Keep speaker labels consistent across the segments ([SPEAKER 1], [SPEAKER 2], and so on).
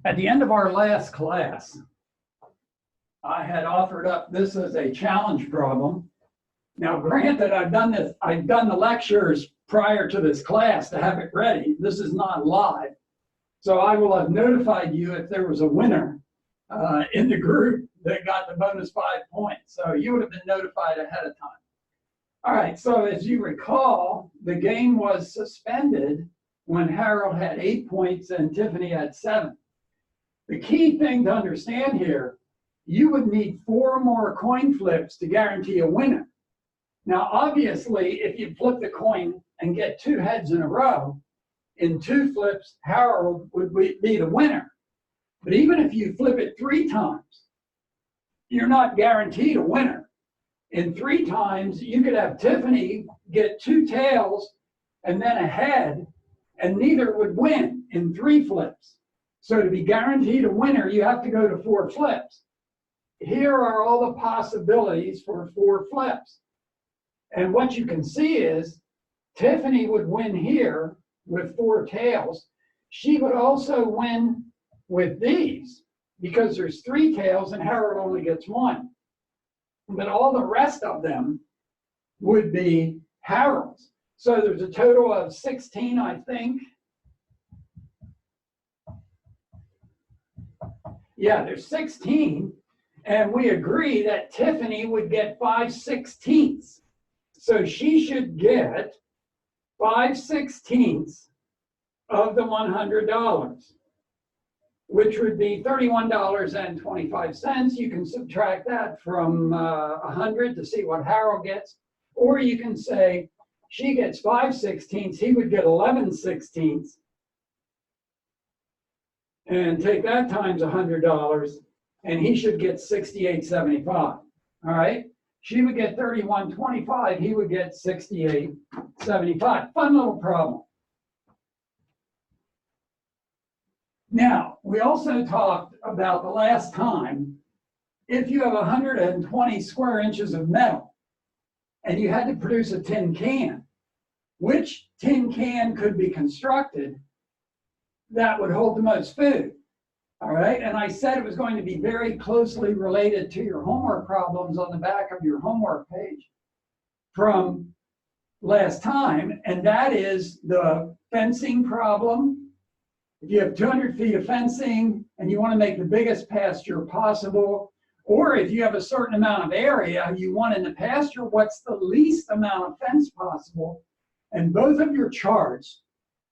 [SPEAKER 1] At the end of our last class, I had offered up this as a challenge problem. Now, granted, I've done the lectures prior to this class to have it ready. This is not live. So I will have notified you if there was a winner in the group that got the bonus 5 points. So you would have been notified ahead of time. All right, so as you recall, the game was suspended when Harold had 8 points and Tiffany had 7. The key thing to understand here, you would need 4 more coin flips to guarantee a winner. Now, obviously, if you flip the coin and get 2 heads in a row, in 2 flips, Harold would be the winner. But even if you flip it 3 times, you're not guaranteed a winner. In 3 times, you could have Tiffany get 2 tails and then a head, and neither would win in 3 flips. So to be guaranteed a winner, you have to go to 4 flips. Here are all the possibilities for 4 flips. And what you can see is Tiffany would win here with 4 tails. She would also win with these because there's 3 tails and Harold only gets 1. But all the rest of them would be Harold's. So there's a total of 16, I think. Yeah, there's 16. And we agree that Tiffany would get 5/16. So she should get 5/16 of the $100, which would be $31.25. You can subtract that from 100 to see what Harold gets. Or you can say she gets 5/16, he would get 11/16. And take that times $100, and he should get $68.75. All right? She would get $31.25, he would get $68.75. Fun little problem. Now, we also talked about the last time, if you have 120 square inches of metal and you had to produce a tin can, which tin can could be constructed that would hold the most food? All right, and I said it was going to be very closely related to your homework problems on the back of your homework page from last time, and that is the fencing problem. If you have 200 feet of fencing and you want to make the biggest pasture possible, or if you have a certain amount of area you want in the pasture, what's the least amount of fence possible? And both of your charts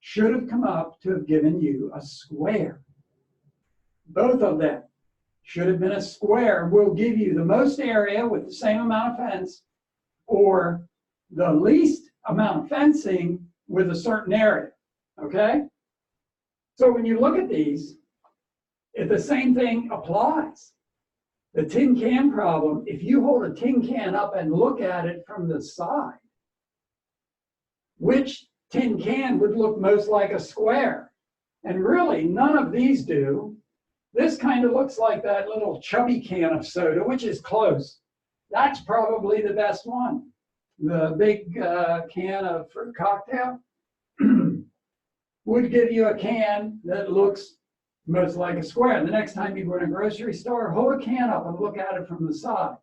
[SPEAKER 1] should have come up to have given you a square. Both of them should have been a square. Will give you the most area with the same amount of fence, or the least amount of fencing with a certain area, okay? So when you look at these, the same thing applies. The tin can problem, if you hold a tin can up and look at it from the side, which tin can would look most like a square? And really, none of these do. This kind of looks like that little chubby can of soda, which is close. That's probably the best one. The big can of fruit cocktail would give you a can that looks most like a square. The next time you go in a grocery store, hold a can up and look at it from the side.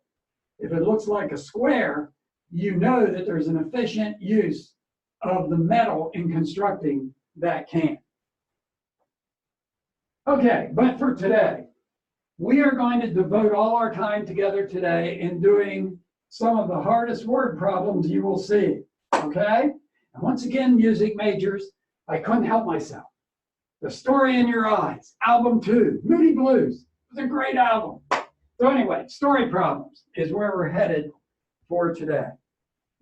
[SPEAKER 1] If it looks like a square, you know that there's an efficient use of the metal in constructing that can. Okay, but for today, we are going to devote all our time together today in doing some of the hardest word problems you will see, okay? And once again, music majors, I couldn't help myself. The Story in Your Eyes, album 2, Moody Blues. It was a great album. So anyway, story problems is where we're headed for today.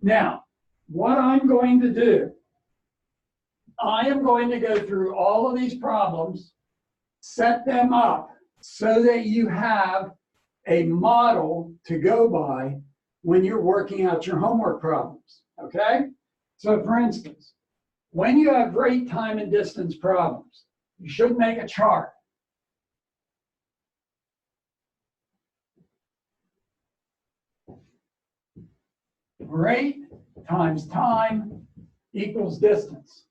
[SPEAKER 1] Now, what I'm going to do, I am going to go through all of these problems, set them up so that you have a model to go by when you're working out your homework problems, okay? So for instance, when you have rate, time, and distance problems, you should make a chart. Rate times time equals distance.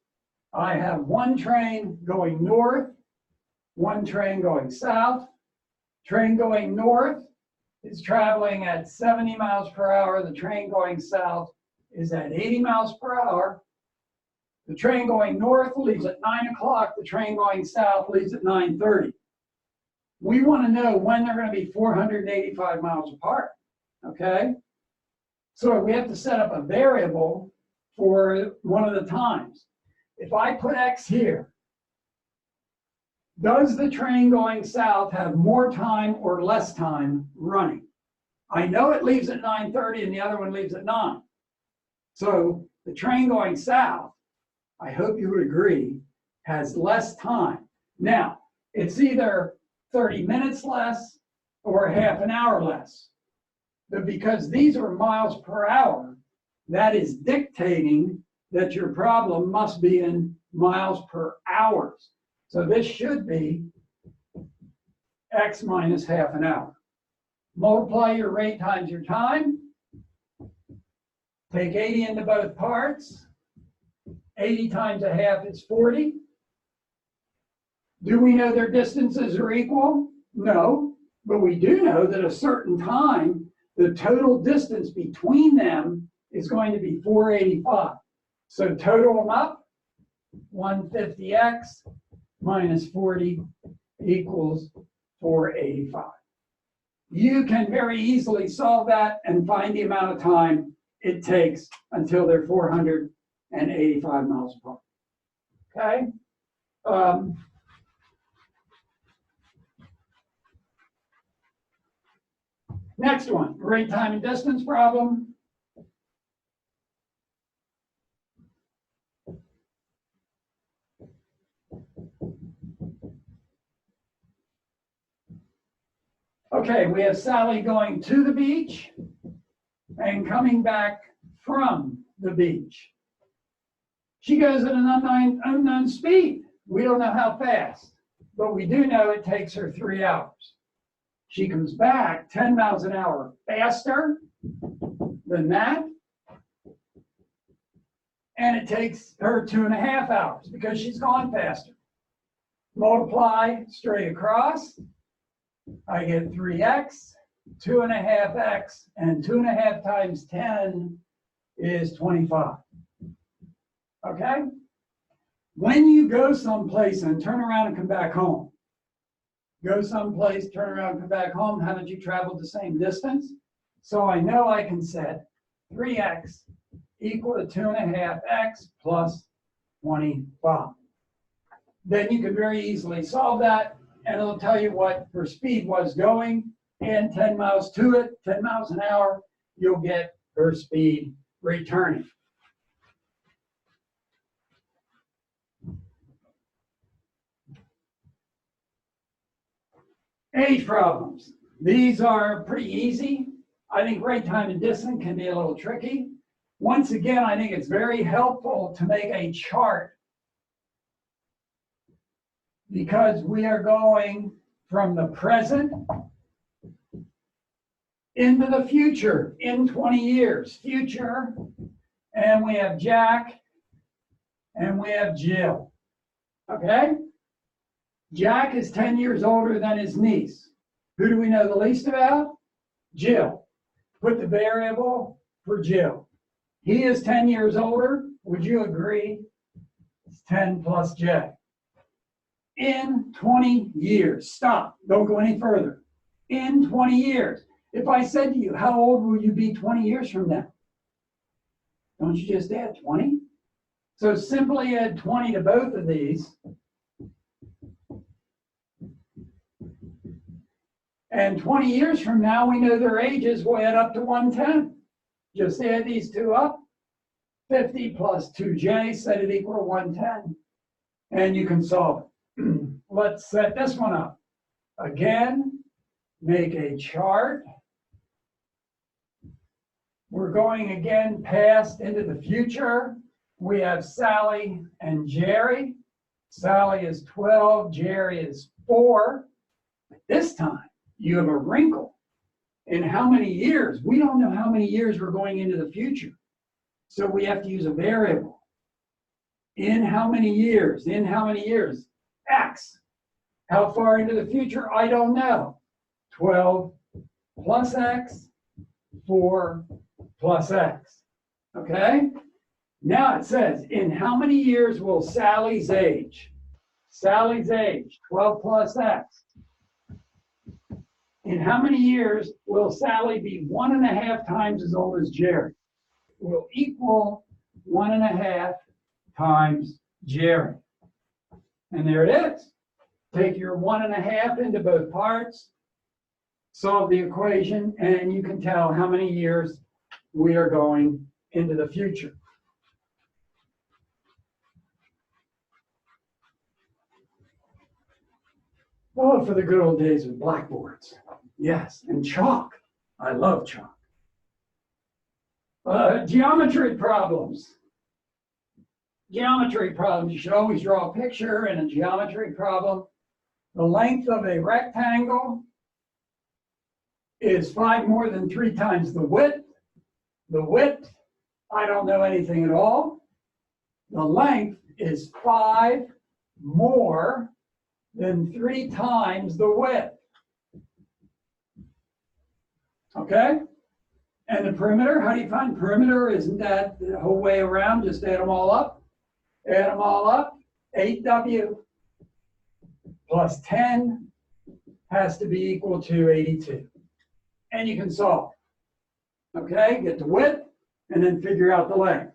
[SPEAKER 1] I have one train going north one train going south. Train going north is traveling at 70 miles per hour. The train going south is at 80 miles per hour. The train going north leaves at 9 o'clock. The train going south leaves at 9:30. We want to know when they're going to be 485 miles apart, okay? So we have to set up a variable for one of the times. If I put X here, does the train going south have more time or less time running? I know it leaves at 9:30 and the other one leaves at 9. So the train going south, I hope you would agree, has less time. Now, it's either 30 minutes less or half an hour less. But because these are miles per hour, that is dictating that your problem must be in miles per hour. So this should be X minus half an hour. Multiply your rate times your time. Take 80 into both parts. 80 times a half is 40. Do we know their distances are equal? No, but we do know that at a certain time, the total distance between them is going to be 485. So total them up, 150x minus 40 equals 485. You can very easily solve that and find the amount of time it takes until they're 485 miles apart. Okay? Next one, rate, time, and distance problem. Okay, we have Sally going to the beach and coming back from the beach. She goes at an unknown speed. We don't know how fast, but we do know it takes her 3 hours. She comes back 10 miles an hour faster than that, and it takes her 2.5 hours because she's gone faster. Multiply straight across. I get 3x, 2.5x, and 2.5 times 10 is 25. Okay? When you go someplace and turn around and come back home, go someplace, turn around, come back home, haven't you traveled the same distance? So I know I can set 3x equal to 2.5x plus 25. Then you can very easily solve that, and it'll tell you what her speed was going, and 10 miles to it, 10 miles an hour, you'll get her speed returning. Age problems. These are pretty easy. I think rate, time, and distance can be a little tricky. Once again, I think it's very helpful to make a chart because we are going from the present into the future in 20 years. Future, and we have Jack, and we have Jill. Okay? Jack is 10 years older than his niece. Who do we know the least about? Jill. Put the variable for Jill. He is 10 years older. Would you agree? It's 10 plus J. In 20 years. Stop. Don't go any further. In 20 years. If I said to you, how old will you be 20 years from now? Don't you just add 20? So simply add 20 to both of these. And 20 years from now, we know their ages will add up to 110. Just add these two up. 50 plus 2j, set it equal to 110. And you can solve it. Let's set this one up. Again, make a chart. We're going again past into the future. We have Sally and Jerry. Sally is 12, Jerry is 4. This time, you have a wrinkle. In how many years? We don't know how many years we're going into the future. So we have to use a variable. In how many years? In how many years? X. How far into the future? I don't know. 12 plus x, 4 plus x. Okay? Now it says, in how many years will Sally's age? Sally's age, 12 plus x. In how many years will Sally be 1.5 times as old as Jerry? Will equal 1.5 times Jerry. And there it is. Take your 1.5 into both parts, solve the equation, and you can tell how many years we are going into the future. Oh, for the good old days with blackboards. Yes, and chalk. I love chalk. Geometry problems. Geometry problems. You should always draw a picture in a geometry problem. The length of a rectangle is 5 more than 3 times the width. The width, I don't know anything at all. The length is 5 more than 3 times the width. Okay? And the perimeter, how do you find perimeter? Isn't that the whole way around? Just add them all up. Add them all up. 8w plus 10 has to be equal to 82. And you can solve. Okay? Get the width and then figure out the length.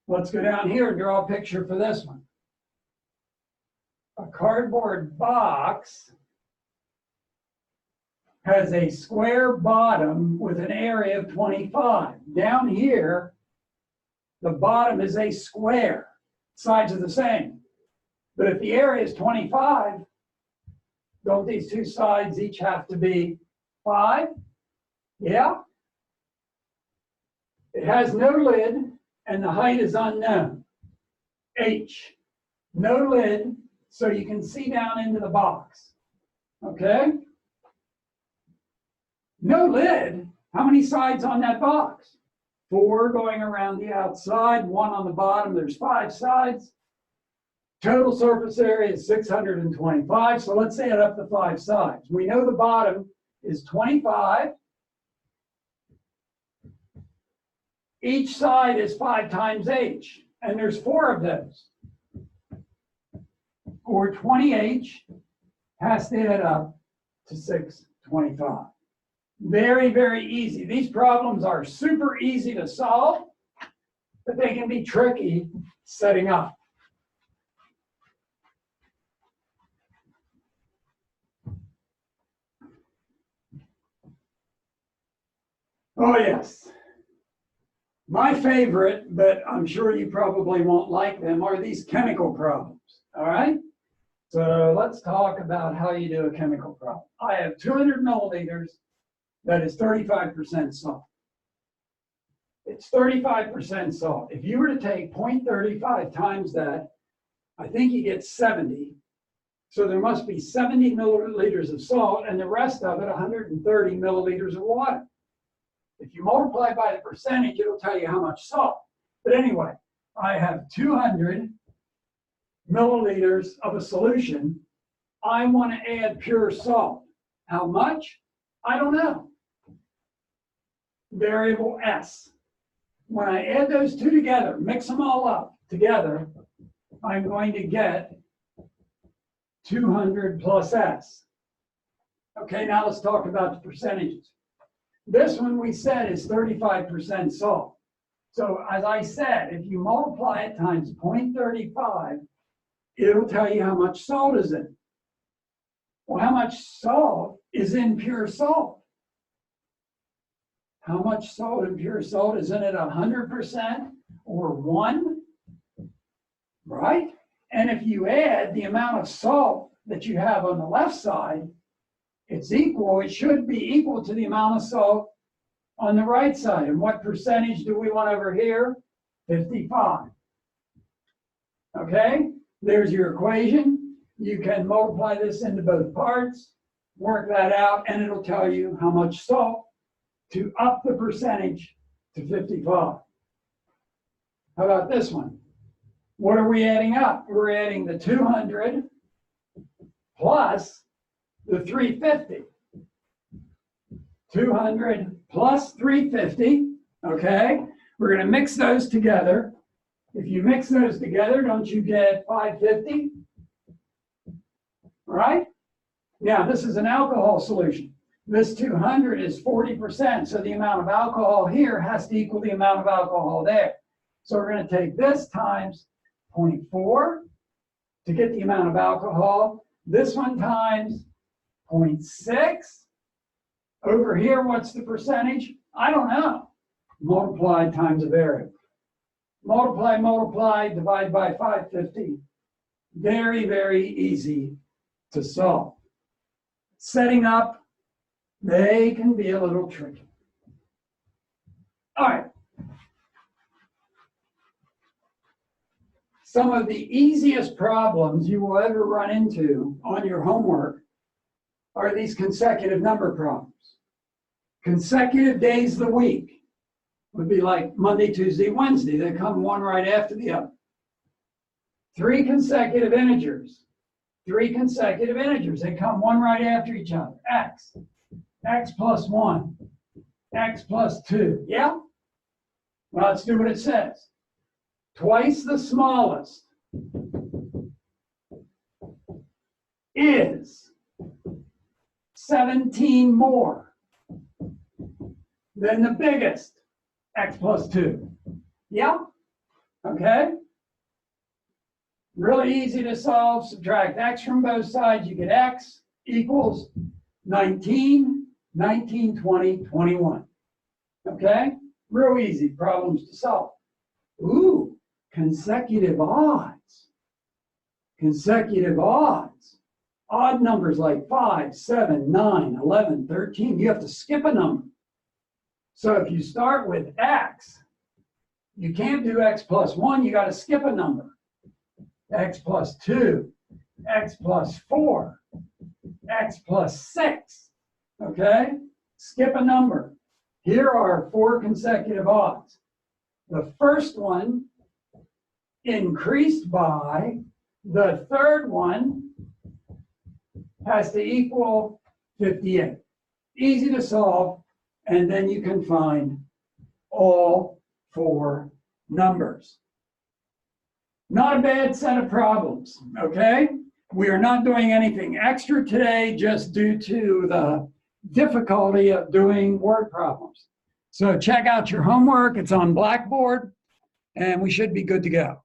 [SPEAKER 1] Let's go down here and draw a picture for this one. A cardboard box has a square bottom with an area of 25. Down here, the bottom is a square. Sides are the same. But if the area is 25, don't these two sides each have to be 5? Yeah? It has no lid, and the height is unknown. H. No lid, so you can see down into the box. Okay? No lid. How many sides on that box? 4 going around the outside, 1 on the bottom. There's 5 sides. Total surface area is 625. So let's add up the 5 sides. We know the bottom is 25. Each side is 5 times h, and there's 4 of those. Or 20h has to add up to 625. Very, very easy. These problems are super easy to solve, but they can be tricky setting up. Oh, yes. My favorite, but I'm sure you probably won't like them, are these chemical problems. All right? So let's talk about how you do a chemical problem. I have 200 milliliters. That is 35% salt. It's 35% salt. If you were to take 0.35 times that, I think you get 70. So there must be 70 milliliters of salt, and the rest of it, 130 milliliters of water. If you multiply by the percentage, it'll tell you how much salt. But anyway, I have 200 milliliters of a solution. I want to add pure salt. How much? I don't know. Variable S. When I add those two together, mix them all up together, I'm going to get 200 plus S. Okay, now let's talk about the percentages. This one we said is 35% salt. So as I said, if you multiply it times 0.35, it'll tell you how much salt is in it. Well, how much salt is in pure salt? How much salt in pure salt is in it? 100% or 1? Right? And if you add the amount of salt that you have on the left side, it's equal. It should be equal to the amount of salt on the right side. And what percentage do we want over here? 55. Okay? There's your equation. You can multiply this into both parts, work that out, and it'll tell you how much salt to up the percentage to 55. How about this one? What are we adding up? We're adding the 200 plus the 350. 200 plus 350, okay? We're going to mix those together. If you mix those together, don't you get 550? All right? Now, this is an alcohol solution. This 200 is 40%, so the amount of alcohol here has to equal the amount of alcohol there. So we're going to take this times 0.4 to get the amount of alcohol. This one times 0.6. Over here, what's the percentage? I don't know. Multiply times a variable. Multiply, multiply, divide by 550. Very, very easy to solve. Setting up, they can be a little tricky. All right. Some of the easiest problems you will ever run into on your homework are these consecutive number problems. Consecutive days of the week would be like Monday, Tuesday, Wednesday. They come one right after the other. 3 consecutive integers. 3 consecutive integers. They come one right after each other. X. X plus 1. X plus 2. Yeah? Well, let's do what it says. Twice the smallest is 17 more than the biggest, X plus 2. Yeah? Okay? Really easy to solve. Subtract X from both sides. You get X equals 19, 19, 20, 21. Okay? Real easy problems to solve. Ooh, consecutive odds. Consecutive odds. Odd numbers like 5, 7, 9, 11, 13. You have to skip a number. So if you start with X, you can't do X plus 1. You got to skip a number. X plus 2, X plus 4, X plus 6. Okay? Skip a number. Here are 4 consecutive odds. The first one increased by, the third one has to equal 58. Easy to solve, and then you can find all 4 numbers. Not a bad set of problems, okay? We are not doing anything extra today just due to the difficulty of doing word problems. So check out your homework. It's on Blackboard, and we should be good to go.